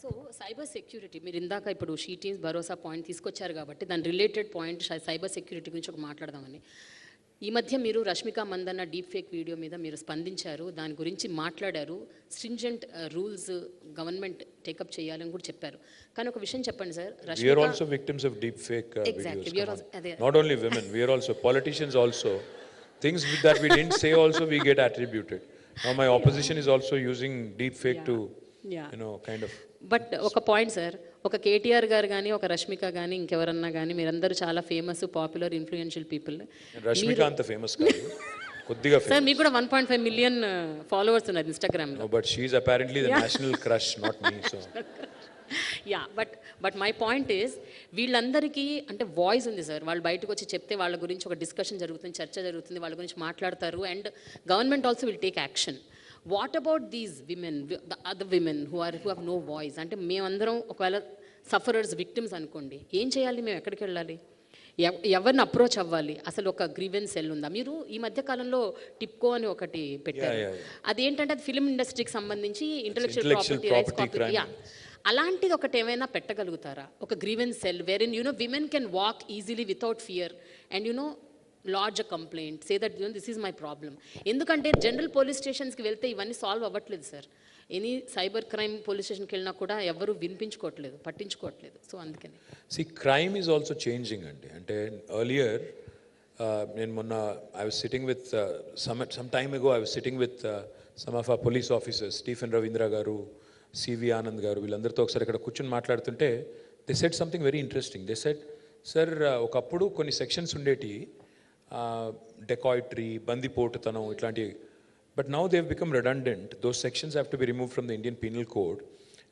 So cyber security మీరు ఇందాక ఇప్పుడు షీ టీమ్స్ భరోసా పాయింట్ తీసుకొచ్చారు కాబట్టి దాని రిలేటెడ్ పాయింట్ సైబర్ సెక్యూరిటీ గురించి ఒక మాట్లాడదామని. ఈ మధ్య మీరు Rashmika Mandanna deep fake video మీద మీరు స్పందించారు, దాని గురించి మాట్లాడారు, స్ట్రింజెంట్ రూల్స్ గవర్నమెంట్ టేకప్ చేయాలని కూడా చెప్పారు. కానీ ఒక విషయం చెప్పండి sir, we are also victims of deep fake videos. Not only women, we are also politicians also. Things that we didn't say also we get attributed. Now my opposition is also using deep fake to kind of. But ఒక point sir, ఒక కేటీఆర్ గారు కానీ ఒక రష్మిక కానీ ఇంకెవరన్నా కానీ మీరందరూ చాలా famous popular influential people. Rashmika అంత ఫేమస్ కాదు, కొద్దిగా సార్ మీకు కూడా 1.5 మిలియన్ ఫాలోవర్స్ ఉన్నారు ఇన్స్టాగ్రామ్లో. But she is apparently the national crush, not me. So yeah, but my point is వీళ్ళందరికీ అంటే వాయిస్ ఉంది సార్. వాళ్ళు బయటకు వచ్చి చెప్తే వాళ్ళ గురించి ఒక డిస్కషన్ జరుగుతుంది, చర్చ జరుగుతుంది, వాళ్ళ గురించి మాట్లాడతారు, and government also will take action. What about these women, the other women who have no voice? అంటే మేమందరం ఒకవేళ సఫరర్స్, విక్టిమ్స్ అనుకోండి, ఏం చేయాలి? మేము ఎక్కడికి వెళ్ళాలి? ఎవరిని అప్రోచ్ అవ్వాలి? అసలు ఒక గ్రీవెన్స్ సెల్ ఉందా? మీరు ఈ మధ్య కాలంలో టిప్కో అని ఒకటి పెట్టారు, అదేంటంటే అది ఫిలిం ఇండస్ట్రీకి సంబంధించి ఇంటలెక్చువల్ ప్రాపర్టీ రైట్స్, అలాంటిది ఒకటి ఏమైనా పెట్టగలుగుతారా? ఒక grievance cell where in women can walk easily without fear and lodge a complaint, say that this is my problem. ఎందుకంటే జనరల్ పోలీస్ స్టేషన్స్కి వెళ్తే ఇవన్నీ సాల్వ్ అవ్వట్లేదు sir. Any cyber crime police స్టేషన్కి వెళ్ళినా కూడా ఎవరు వినిపించుకోవట్లేదు, పట్టించుకోవట్లేదు. సో అందుకని క్రైమ్ ఈజ్ ఆల్సో చేంజింగ్ అండి. అంటే ఎర్లియర్ నేను మొన్న I was sitting with some time ago I was sitting with some of ఆ పోలీస్ ఆఫీసర్స్, స్టీఫెన్ రవీంద్ర గారు, సివి ఆనంద్ గారు, వీళ్ళందరితో ఒకసారి ఇక్కడ కూర్చొని మాట్లాడుతుంటే they said something very interesting. They said, sir ఒకప్పుడు కొన్ని సెక్షన్స్ ఉండేటి, డెకాయిటరీ, బందిపోటుతనం ఇట్లాంటివి, but now they have become redundant. Those sections have to be removed from the Indian Penal Code.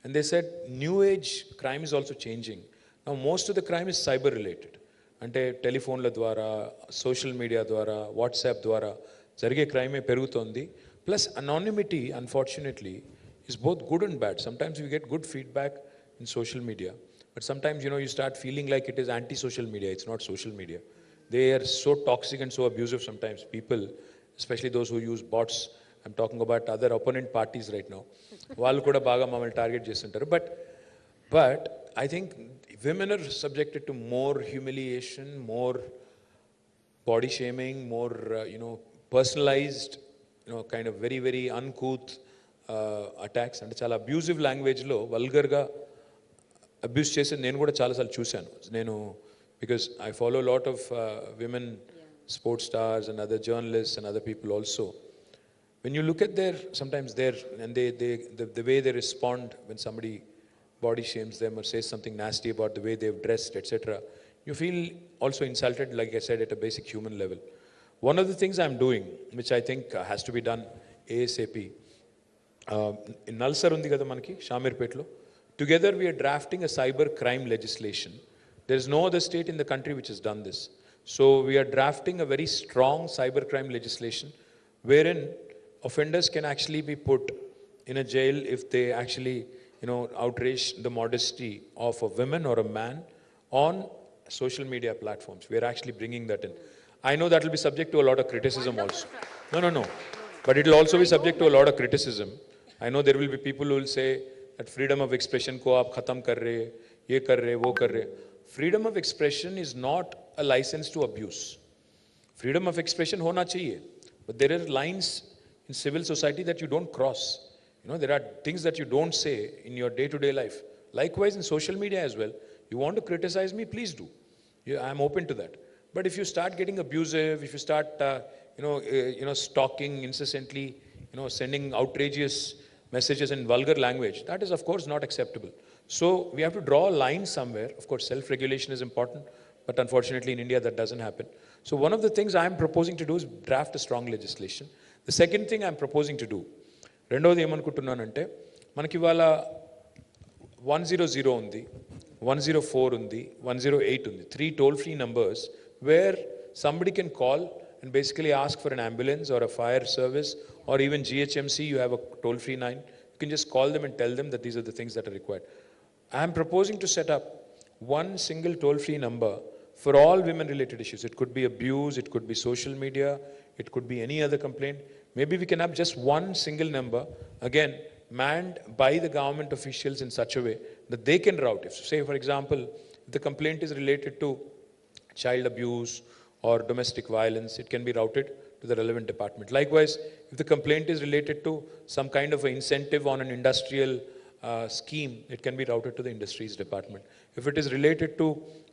And they said new age crime is also changing. Now most of the crime is cyber related. అంటే టెలిఫోన్ల ద్వారా, social media ద్వారా, WhatsApp ద్వారా జరిగే క్రైమే పెరుగుతోంది. Plus anonymity unfortunately is both good and bad. Sometimes we get good feedback in social media, but sometimes you start feeling like it is anti-social media. It's not social media. They are so toxic and so abusive sometimes. People, especially those who use bots, I'm talking about other opponent parties right now, వాళ్ళు కూడా బాగా మమ్మల్ని target చేస్తుంటారు. But I think women are subjected to more humiliation, more body shaming, more personalized, kind of very very uncouth attacks. అంటే చాలా abusive లాంగ్వేజ్లో వల్గర్గా abuse చేసి నేను కూడా చాలాసార్లు చూశాను. నేను because I follow a lot of women sports stars and other journalists and other people also. When you look at sometimes the way they respond when somebody body shames them or says something nasty about the way they've dressed, etc., you feel also insulted, like I said, at a basic human level. One of the things I'm doing, which I think has to be done ASAP, in Nalsar undi kada manaki Shamirpetlo, together we are drafting a cyber crime legislation. There is no other state in the country which has done this. So we are drafting a very strong cybercrime legislation wherein offenders can actually be put in a jail if they actually, outrage the modesty of a woman or a man on social media platforms. We are actually bringing that in. I know that will be subject to a lot of criticism also. No. But it will also be subject to a lot of criticism. I know there will be people who will say that freedom of expression ko aap khatam kar rahe, ye kar rahe, wo kar rahe. Freedom of expression is not a license to abuse. Freedom of expression hona chahiye, but there are lines in civil society that you don't cross. There are things that you don't say in your day-to-day life. Likewise in social media as well. You want to criticize me, please do. I'm open to that. But if you start getting abusive, if you start stalking incessantly, sending outrageous messages in vulgar language, that is of course not acceptable. So we have to draw a line somewhere. Of course, self-regulation is important, but unfortunately in India that doesn't happen. So one of the things I'm proposing to do is draft a strong legislation. The second thing I'm proposing to do, రెండోది ఏమనుకుంటున్నానంటే, మనకి ఇవాళ 100 ఉంది, 104 ఉంది, 108 ఉంది, 3 toll-free numbers where somebody can call and basically ask for an ambulance or a fire service, or even GHMC, you have a toll-free line. You can just call them and tell them that these are the things that are required. I am proposing to set up one single toll-free number for all women-related issues. It could be abuse, it could be social media, it could be any other complaint. Maybe we can have just one single number. Again, manned by the government officials in such a way that they can route. If, say, for example, if the complaint is related to child abuse or domestic violence, it can be routed to the relevant department. Likewise, if the complaint is related to some kind of an incentive on an industrial scheme, it can be routed to the industries department. If it is related to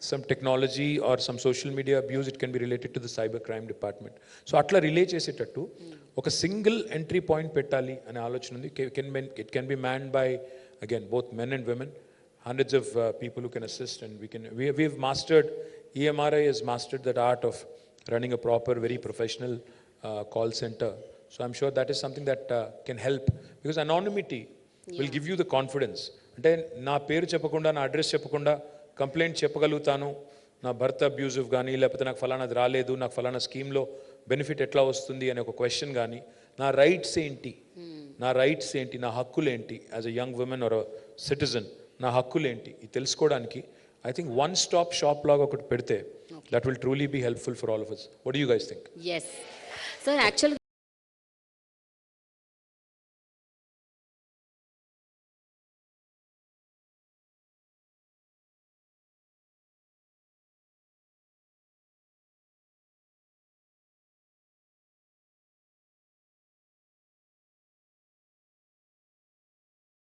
some technology or some social media abuse, it can be related to the cyber crime department. So atla relay చేసేటట్టు ఒక single entry point పెట్టాలి అనే ఆలోచన ఉంది. It can be manned by, again, both men and women, hundreds of people who can assist, and we've mastered, EMRI has mastered that art of running a proper, very professional call center. So I'm sure that is something that can help, because anonymity will give you the confidence. అంటే నా పేరు చెప్పకుండా, నా address చెప్పకుండా complaint చెప్పగలుగుతాను, నా భర్త abusive కానీ, లేకపోతే నాకు ఫలానాది రాలేదు, నాకు ఫలానా స్కీమ్లో బెనిఫిట్ ఎట్లా వస్తుంది అనే ఒక క్వశ్చన్ కానీ, నా రైట్స్ ఏంటి, నా హక్కులు ఏంటి, as a young woman or a citizen నా హక్కులు ఏంటి, ఇది తెలుసుకోవడానికి I think one stop shop లాగా ఒకటి పెడితే that will truly be helpful for all of us. What do you guys think? Yes. Sir, actually